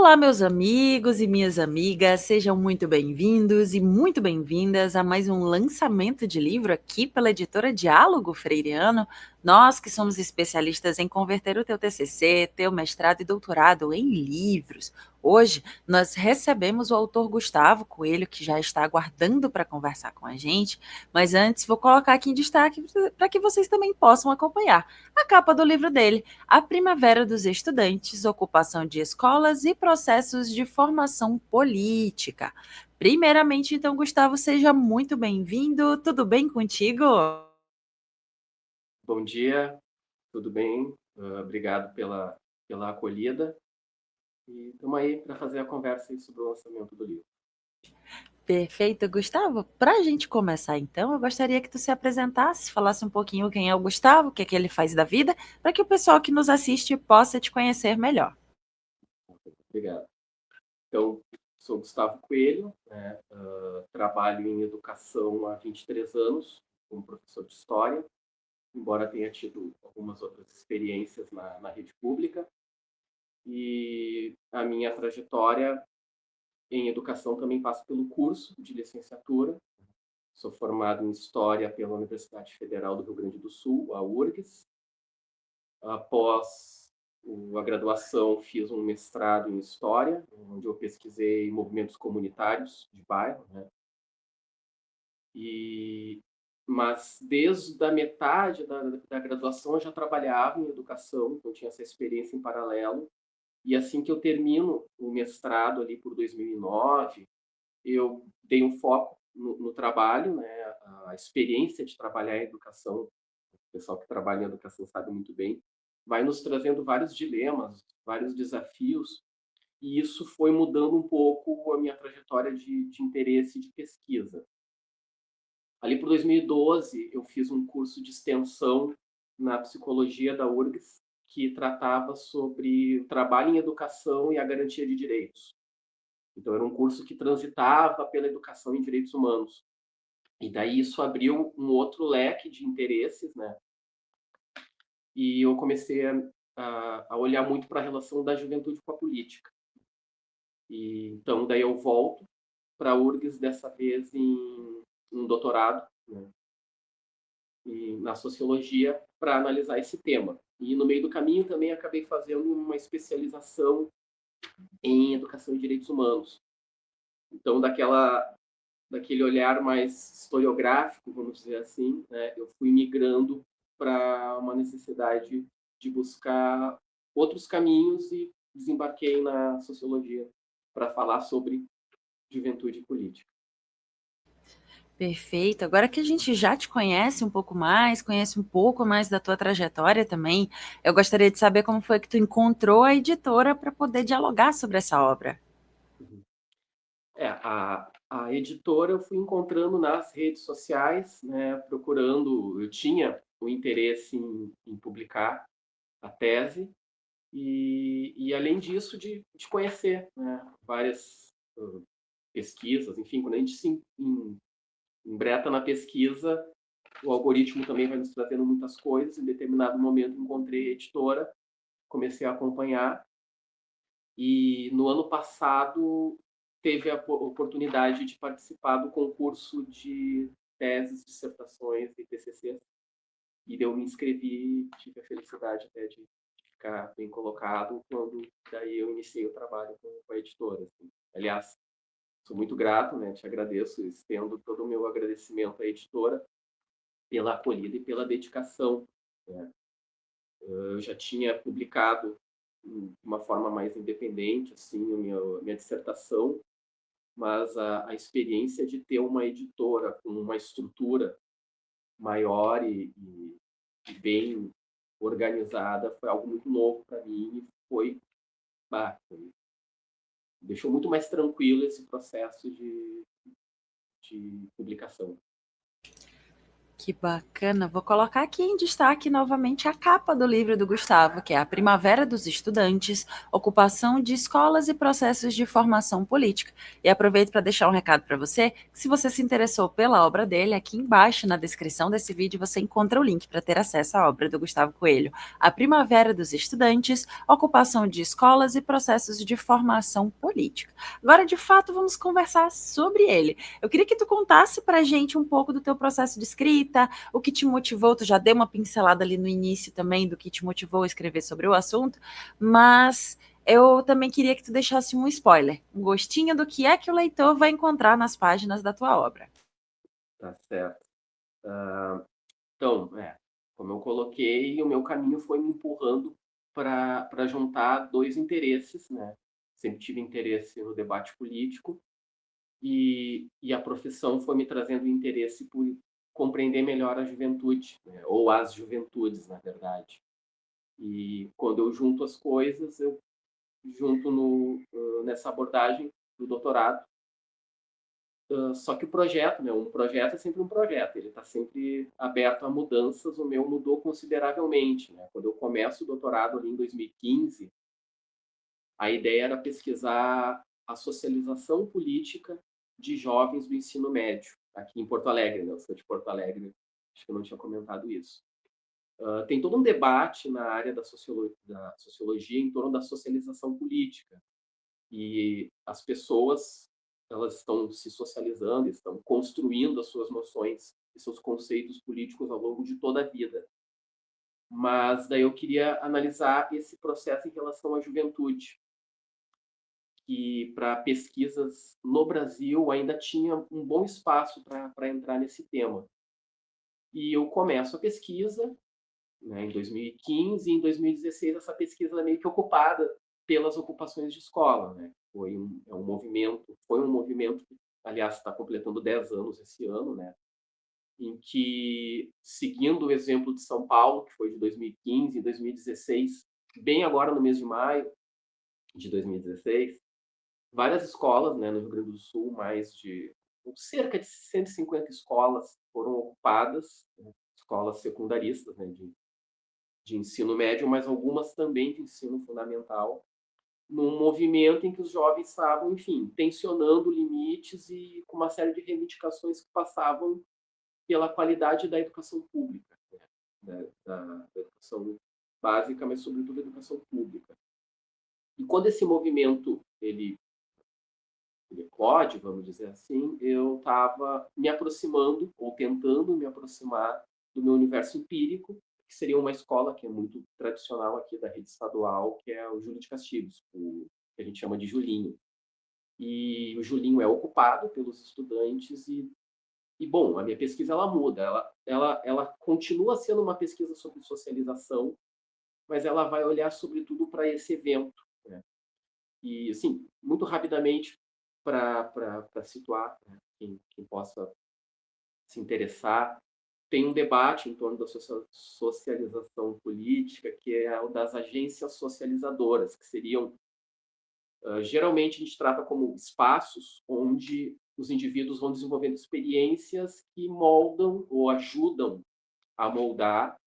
Olá, meus amigos e minhas amigas, sejam muito bem-vindos e muito bem-vindas a mais um lançamento de livro aqui pela editora Diálogo Freiriano. Nós que somos especialistas em converter o teu TCC, teu mestrado e doutorado em livros. Hoje nós recebemos o autor Gustavo Coelho, que já está aguardando para conversar com a gente, mas antes vou colocar aqui em destaque para que vocês também possam acompanhar a capa do livro dele. A Primavera dos Estudantes, Ocupação de Escolas e Processos de Formação Política. Primeiramente, então, Gustavo, seja muito bem-vindo. Tudo bem contigo? Bom dia, tudo bem? Obrigado pela acolhida. E estamos aí para fazer a conversa aí sobre o lançamento do livro. Perfeito, Gustavo. Para a gente começar, então, eu gostaria que tu se apresentasse, falasse um pouquinho quem é o Gustavo, o que é que ele faz da vida, para que o pessoal que nos assiste possa te conhecer melhor. Obrigado. Então, sou Gustavo Coelho, né? Trabalho em educação há 23 anos, como professor de História, embora tenha tido algumas outras experiências na rede pública. E a minha trajetória em educação também passa pelo curso de licenciatura. Sou formado em História pela Universidade Federal do Rio Grande do Sul, a URGS. Após a graduação, fiz um mestrado em História, onde eu pesquisei movimentos comunitários de bairro, né? Mas desde a metade da graduação eu já trabalhava em educação, então tinha essa experiência em paralelo. E assim que eu termino o mestrado ali por 2009, eu dei um foco no trabalho, né? A experiência de trabalhar em educação, o pessoal que trabalha em educação sabe muito bem, vai nos trazendo vários dilemas, vários desafios, e isso foi mudando um pouco a minha trajetória de interesse de pesquisa. Ali por 2012, eu fiz um curso de extensão na psicologia da URGS, que tratava sobre o trabalho em educação e a garantia de direitos. Então, era um curso que transitava pela educação em direitos humanos. E daí isso abriu um outro leque de interesses, né? E eu comecei a olhar muito para a relação da juventude com a política. E então, daí eu volto para a URGS, dessa vez em um doutorado, né? E na sociologia, para analisar esse tema. E no meio do caminho também acabei fazendo uma especialização em educação e direitos humanos. Então, daquele olhar mais historiográfico, vamos dizer assim, né, eu fui migrando para uma necessidade de buscar outros caminhos e desembarquei na sociologia para falar sobre juventude e política. Perfeito. Agora que a gente já te conhece um pouco mais, conhece um pouco mais da tua trajetória também, eu gostaria de saber como foi que tu encontrou a editora para poder dialogar sobre essa obra. Uhum. A editora eu fui encontrando nas redes sociais, né, procurando, eu tinha o interesse em publicar a tese e além disso de conhecer, né, várias pesquisas, enfim, quando a gente se embreta na pesquisa, o algoritmo também vai nos trazendo muitas coisas. Em determinado momento encontrei a editora, comecei a acompanhar e no ano passado teve a oportunidade de participar do concurso de teses, dissertações e TCCs. E eu me inscrevi, tive a felicidade até de ficar bem colocado quando daí eu iniciei o trabalho com a editora. Assim. Aliás, sou muito grato, né? Te agradeço, estendo todo o meu agradecimento à editora pela acolhida e pela dedicação, né? Eu já tinha publicado de uma forma mais independente, assim, minha dissertação, mas a experiência de ter uma editora com uma estrutura maior e bem organizada foi algo muito novo para mim e foi deixou muito mais tranquilo esse processo de publicação. Que bacana. Vou colocar aqui em destaque novamente a capa do livro do Gustavo, que é A Primavera dos Estudantes, Ocupação de Escolas e Processos de Formação Política. E aproveito para deixar um recado para você, que se você se interessou pela obra dele, aqui embaixo na descrição desse vídeo você encontra o link para ter acesso à obra do Gustavo Coelho. A Primavera dos Estudantes, Ocupação de Escolas e Processos de Formação Política. Agora, de fato, vamos conversar sobre ele. Eu queria que tu contasse para a gente um pouco do teu processo de escrita, o que te motivou, tu já deu uma pincelada ali no início também do que te motivou a escrever sobre o assunto, mas eu também queria que tu deixasse um spoiler, um gostinho do que é que o leitor vai encontrar nas páginas da tua obra. Tá certo. Então, como eu coloquei, o meu caminho foi me empurrando para juntar dois interesses, né? Sempre tive interesse no debate político e a profissão foi me trazendo interesse por compreender melhor a juventude, né? Ou as juventudes, na verdade. E quando eu junto as coisas, eu junto nessa abordagem do doutorado. Só que o projeto, né, um projeto é sempre um projeto, ele está sempre aberto a mudanças. O meu mudou consideravelmente, né? Quando eu começo o doutorado ali em 2015, a ideia era pesquisar a socialização política de jovens do ensino médio, aqui em Porto Alegre, né? Eu sou de Porto Alegre, acho que eu não tinha comentado isso. Tem todo um debate na área da sociologia em torno da socialização política. E as pessoas, elas estão se socializando, estão construindo as suas noções e seus conceitos políticos ao longo de toda a vida. Mas daí eu queria analisar esse processo em relação à juventude, que para pesquisas no Brasil ainda tinha um bom espaço para entrar nesse tema. E eu começo a pesquisa, né, em 2015, e em 2016 essa pesquisa é meio que ocupada pelas ocupações de escola, né? Foi um movimento que, aliás, está completando 10 anos esse ano, né? Em que, seguindo o exemplo de São Paulo, que foi de 2015 e 2016, bem agora no mês de maio de 2016, várias escolas, né, no Rio Grande do Sul, cerca de 150 escolas foram ocupadas, né, escolas secundaristas, né, de ensino médio, mas algumas também de ensino fundamental, num movimento em que os jovens estavam, enfim, tensionando limites e com uma série de reivindicações que passavam pela qualidade da educação pública, né, da educação básica, mas sobretudo da educação pública. E quando esse movimento ele eclode, vamos dizer assim, eu estava me aproximando, ou tentando me aproximar, do meu universo empírico, que seria uma escola que é muito tradicional aqui da rede estadual, que é o Júlio de Castilhos, que a gente chama de Julinho. E o Julinho é ocupado pelos estudantes bom, a minha pesquisa ela muda, ela continua sendo uma pesquisa sobre socialização, mas ela vai olhar sobretudo para esse evento, né? E, assim, muito rapidamente, para situar, né, quem possa se interessar, tem um debate em torno da socialização política, que é o das agências socializadoras, que seriam, geralmente a gente trata como espaços onde os indivíduos vão desenvolvendo experiências que moldam ou ajudam a moldar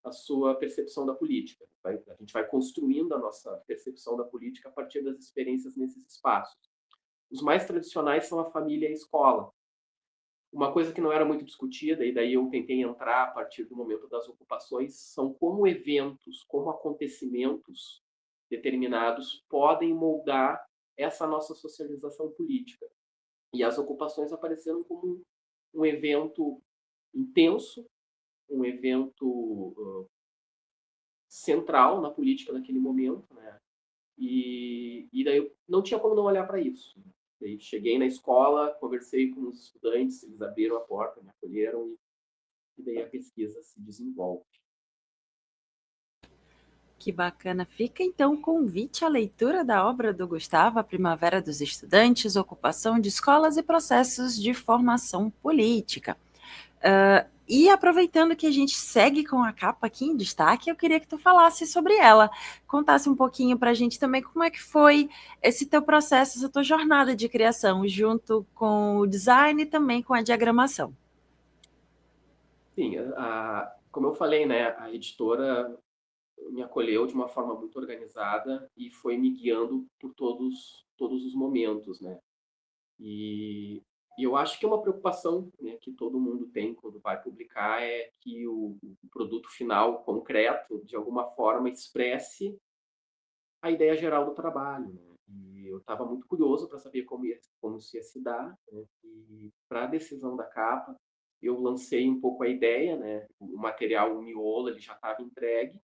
a sua percepção da política. A gente vai construindo a nossa percepção da política a partir das experiências nesses espaços. Os mais tradicionais são a família e a escola. Uma coisa que não era muito discutida, e daí eu tentei entrar a partir do momento das ocupações, são como eventos, como acontecimentos determinados podem moldar essa nossa socialização política. E as ocupações apareceram como um evento intenso, um evento central na política naquele momento, né? E daí eu não tinha como não olhar para isso. Daí cheguei na escola, conversei com os estudantes, eles abriram a porta, me acolheram e daí a pesquisa se desenvolve. Que bacana. Fica então o convite à leitura da obra do Gustavo, A Primavera dos Estudantes, Ocupação de Escolas e Processos de Formação Política. E aproveitando que a gente segue com a capa aqui em destaque, eu queria que tu falasse sobre ela, contasse um pouquinho para a gente também como é que foi esse teu processo, essa tua jornada de criação, junto com o design e também com a diagramação. Sim, como eu falei, né, a editora me acolheu de uma forma muito organizada e foi me guiando por todos os momentos, né? E, e eu acho que uma preocupação, né, que todo mundo tem quando vai publicar é que o produto final concreto, de alguma forma, expresse a ideia geral do trabalho, né? E eu estava muito curioso para saber como isso ia se dar, né? E para a decisão da capa, eu lancei um pouco a ideia, né? O material, o miolo, ele já estava entregue.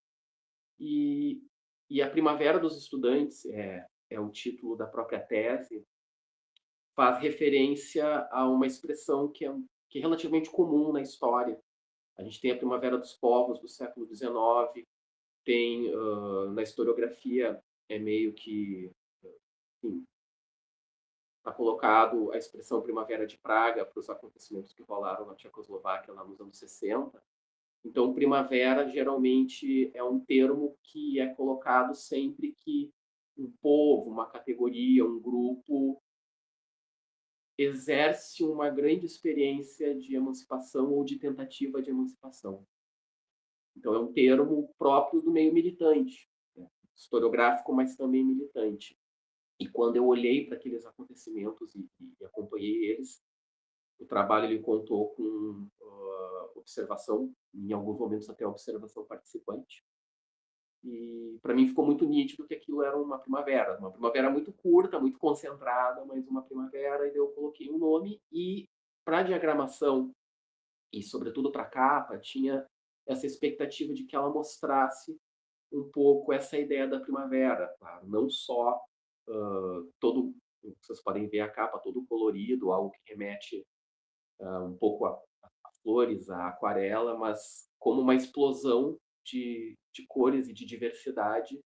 E, e a Primavera dos Estudantes é o título da própria tese, faz referência a uma expressão que é relativamente comum na história. A gente tem a Primavera dos Povos do século XIX, tem na historiografia meio que está colocado a expressão Primavera de Praga para os acontecimentos que rolaram na Tchecoslováquia lá nos anos 60. Então, primavera geralmente é um termo que é colocado sempre que um povo, uma categoria, um grupo exerce uma grande experiência de emancipação ou de tentativa de emancipação. Então, é um termo próprio do meio militante, né? Historiográfico, mas também militante. E quando eu olhei para aqueles acontecimentos e acompanhei eles, o trabalho ele contou com observação, em alguns momentos até observação participante. E para mim ficou muito nítido que aquilo era uma primavera muito curta, muito concentrada, mas uma primavera, e daí eu coloquei um nome. E para a diagramação, e sobretudo para a capa, tinha essa expectativa de que ela mostrasse um pouco essa ideia da primavera, claro, não só todo, vocês podem ver a capa todo colorido, algo que remete um pouco a flores, a aquarela, mas como uma explosão de cores e de diversidade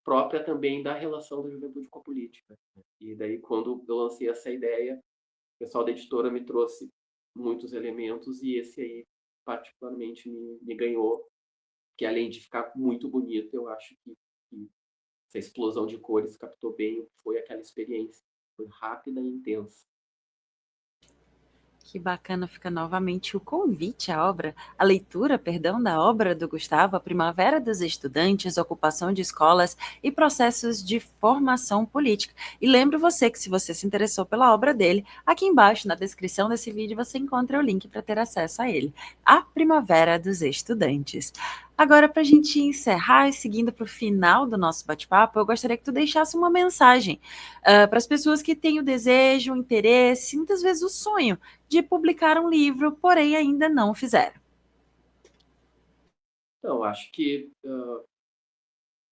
própria também da relação da juventude com a política. E daí, quando eu lancei essa ideia, o pessoal da editora me trouxe muitos elementos e esse aí, particularmente, me ganhou, que além de ficar muito bonito, eu acho que essa explosão de cores captou bem o que foi aquela experiência. Foi rápida e intensa. Que bacana, fica novamente o convite à obra, a leitura, perdão, da obra do Gustavo, A Primavera dos Estudantes, Ocupação de Escolas e Processos de Formação Política. E lembro você que se você se interessou pela obra dele, aqui embaixo na descrição desse vídeo você encontra o link para ter acesso a ele. A Primavera dos Estudantes. Agora, para a gente encerrar e seguindo para o final do nosso bate-papo, eu gostaria que tu deixasse uma mensagem para as pessoas que têm o desejo, o interesse, muitas vezes o sonho de publicar um livro, porém ainda não o fizeram. Então, acho que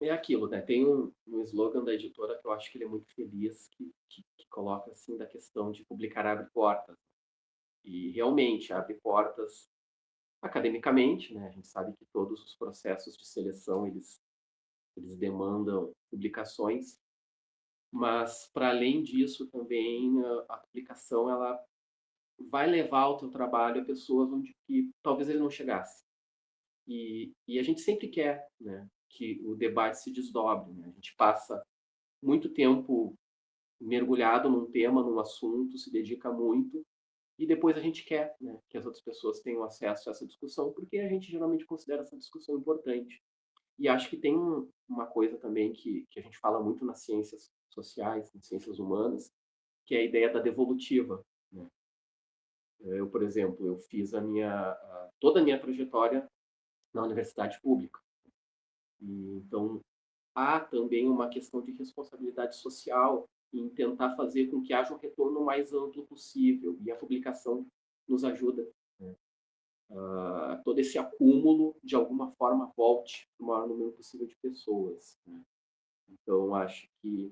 é aquilo, né? Tem um slogan da editora que eu acho que ele é muito feliz, que coloca assim da questão de publicar abre portas. E realmente abre portas academicamente, né? A gente sabe que todos os processos de seleção eles demandam publicações, mas para além disso também a publicação ela vai levar o teu trabalho a pessoas onde que talvez ele não chegasse. E a gente sempre quer, né, que o debate se desdobre, né? A gente passa muito tempo mergulhado num tema, num assunto, se dedica muito, e depois a gente quer, né, que as outras pessoas tenham acesso a essa discussão, porque a gente geralmente considera essa discussão importante. E acho que tem uma coisa também que a gente fala muito nas ciências sociais, nas ciências humanas, que é a ideia da devolutiva, né? Eu, por exemplo, eu fiz toda a minha trajetória na universidade pública. E, então, há também uma questão de responsabilidade social em tentar fazer com que haja um retorno o mais amplo possível. E a publicação nos ajuda, né? Todo esse acúmulo, de alguma forma, volte para o maior número possível de pessoas, né? Então, acho que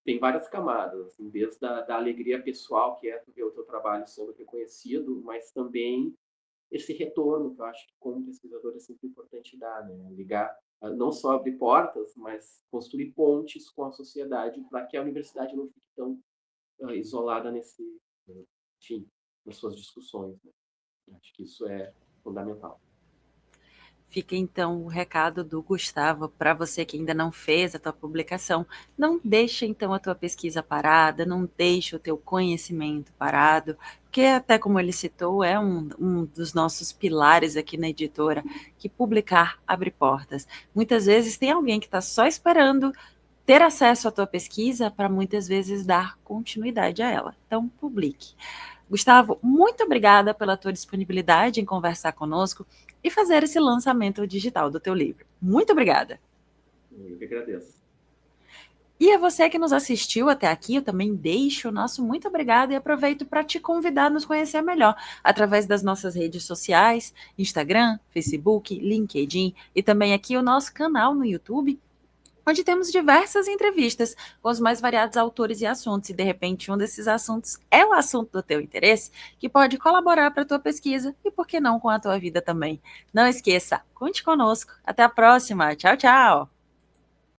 tem várias camadas, assim, desde da alegria pessoal, que é tu ver o teu trabalho sendo reconhecido, mas também esse retorno, que eu acho que como pesquisador é sempre importante dar, né? Ligar, não só abrir portas, mas construir pontes com a sociedade para que a universidade não fique tão isolada enfim, nas suas discussões, né? Acho que isso é fundamental. Fica então o recado do Gustavo para você que ainda não fez a tua publicação. Não deixa então a tua pesquisa parada, não deixa o teu conhecimento parado, porque até como ele citou, é um dos nossos pilares aqui na editora, que publicar abre portas. Muitas vezes tem alguém que está só esperando ter acesso à tua pesquisa para muitas vezes dar continuidade a ela. Então, publique. Gustavo, muito obrigada pela tua disponibilidade em conversar conosco e fazer esse lançamento digital do teu livro. Muito obrigada. Eu que agradeço. E a você que nos assistiu até aqui, eu também deixo o nosso muito obrigado e aproveito para te convidar a nos conhecer melhor através das nossas redes sociais, Instagram, Facebook, LinkedIn e também aqui o nosso canal no YouTube, onde temos diversas entrevistas com os mais variados autores e assuntos, e de repente um desses assuntos é o assunto do teu interesse, que pode colaborar para a tua pesquisa e, por que não, com a tua vida também. Não esqueça, conte conosco. Até a próxima. Tchau, tchau.